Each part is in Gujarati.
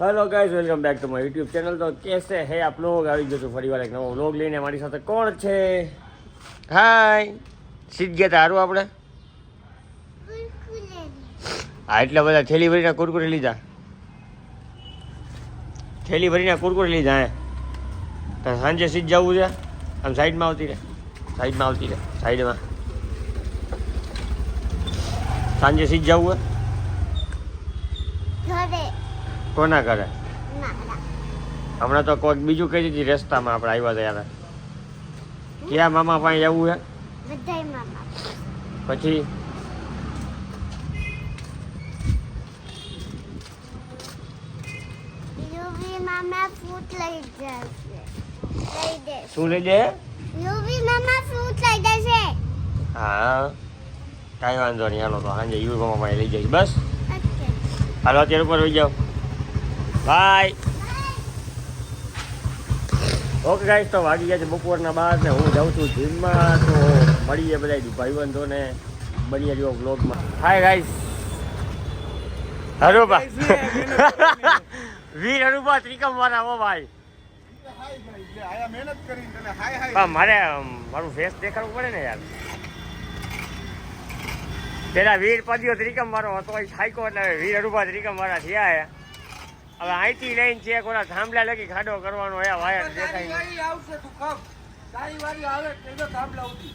Hello guys, welcome back to my YouTube channel. तो कैसे हैं आप लोग? આવી ગયો છું ફરીવાર એક નવો વ્લોગ લઈને। મારી સાથે કોણ છે? હાય, સીધ ગયા તારું આપણે. હા, એટલા બધા થેલી ભરીને કુરકુરે લીધા. થેલી ભરીને કુરકુરે લીધા. તો સાંજે સીધ જવું છે. આમ સાઈડમાં આવતી રહે, સાઈડમાં આવતી રહે, સાઈડમાં. સાંજે સીધ જવું હે કોના કરે? હમણાં તો કોઈક બીજું કહી દીધી રસ્તામાં આપણે આવ્યા ત્યારે. ક્યાં મામા પાસે જવું હે? પછી શું લઈ દે? હા, કાંઈ વાંધો નહીં. હાલો તો સાંજે યુવી મામા પાસે લઈ જઈશ. બસ હાલો, અત્યારે ઉપર લઈ જાઓ. બાય. ઓકે ગાઈસ, તો વાગી ગયા છે બપોરના 12 ને હું જાઉં છું જીમમાં. તો મળીએ બધા ભાઈબંધોને, બનીએ રહ્યો વ્લોગમાં. હાય ગાઈસ, હરુભા વીર હરુભા ત્રિકમ વાળા. હો ભાઈ, મારે મારું ફેસ દેખાડવું પડે ને યાર. પેલા વીર પદ્યો ત્રિકમ વાળો હતો, સાયકો એટલે વીર હરુભા ત્રિકમ વાળા થયા હે. હવે અહીંથી લઈને છે કોના થાંભલા લગી ખાડો કરવાનો હે. વાયર દેખાય આવશે તું કમ તારી વારી આવે તેનો થાંભલા ઉડી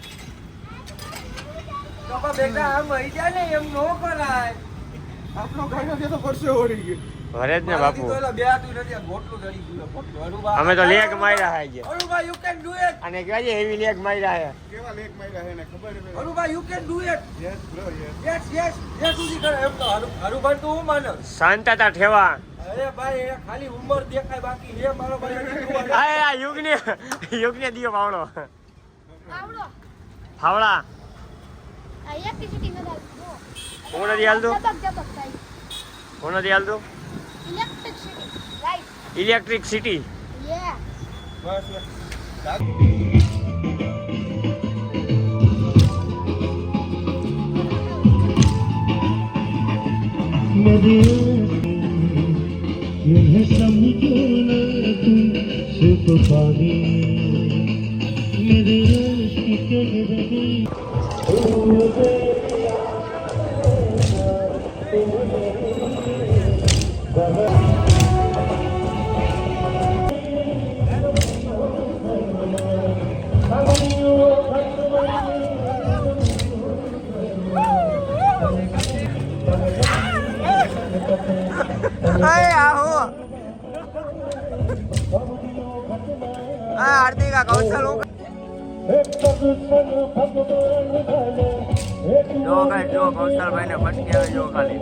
તો બેટા આમ હઈ જા ને એમ નો કરાય. આપણો ગાયો કે તો પરસે ઓરી ગયો ઘરે જ ને બાપુ. તો બે તું નથી ગોટલું દડી ગયો ગોટલું. અમે તો લેગ માર્યા હે. અરુભા યુ કેન ડુ ઇટ. અને કહેવાય હેવી લેગ માર્યા હે. કેવા લેગ માર્યા હે ને ખબર હે? અરુભા you can do it. Yes bro, yes yes yes સુધી કરે એમ તો. અરુભા તું હું માનો શાંતતા ઠેવા. અરે ભાઈ, એ ખાલી ઉંમર દેખાય, બાકી હે મારો ભાઈ. આ યુગને દિયો પાવડો પાવડો ફાવડા આ ઇલેક્ટ્રિસિટી ન દાલ કોણ દી હાલ દો કોણ દી હાલ દો ઇલેક્ટ્રિસિટી રાઈટ ઇલેક્ટ્રિસિટી યે બસ यह समझो ना तुम सिर्फ पानी मेरे इश्क के रहे आरती का कौशल होगा जो कौशल भाई ने फट गया जो खाली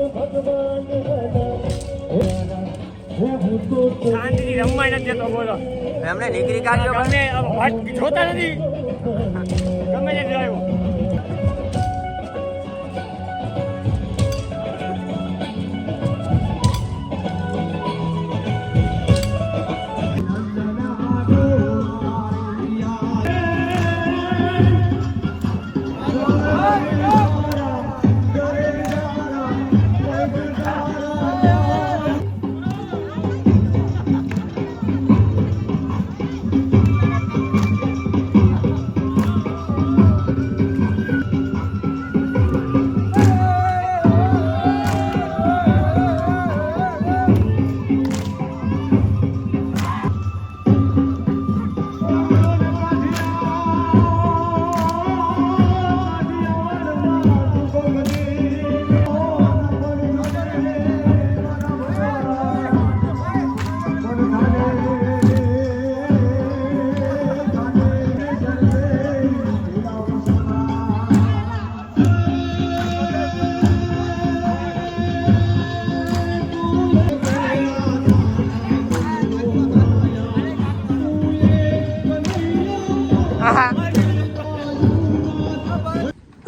શાંતિથી રમવાય નથી તો બોલો એમને નીકળી કાઢ્યો. ગમે જોતા નથી, ગમે તે આવ્યો.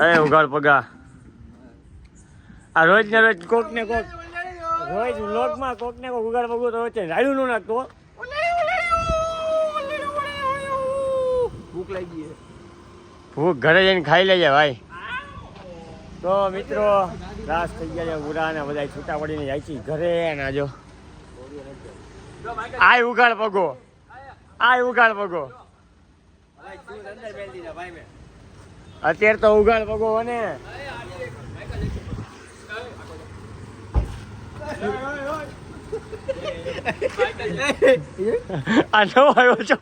અરે ઉગાડ પગા આ રોજ ને રોજ કોક ને કોક રોજ વ્લોગમાં કોક ને કોક ઉગાડ પગું તો છે. રાડ્યું નું નાખતો ભૂખ લાગી ગઈ. ભૂખ ઘરે જઈને ખાઈ લેજે ભાઈ. તો મિત્રો રાસ થઈ ગયા છે પૂરા ને બધા છૂટા પડીને જાય છે ઘરે. અને જો આય ઉગાડ પગો આય ઉગાડ પગો અત્યારે તો ઉગાડ પગો ને આ નવો આવ્યો છો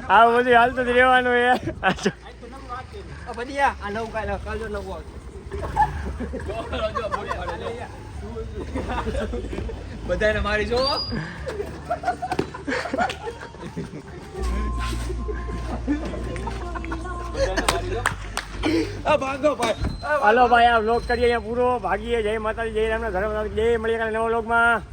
આ બધું હાલતું જ રહેવાનું યાર બધાને મારી જો ભાગો ભાઈ હાલો ભાઈ આ વ્લોગ કરીએ અહીંયા પૂરો ભાગીએ જય માતાજી જય રામના ધર્મ જય મળીએ નવો વ્લોગમાં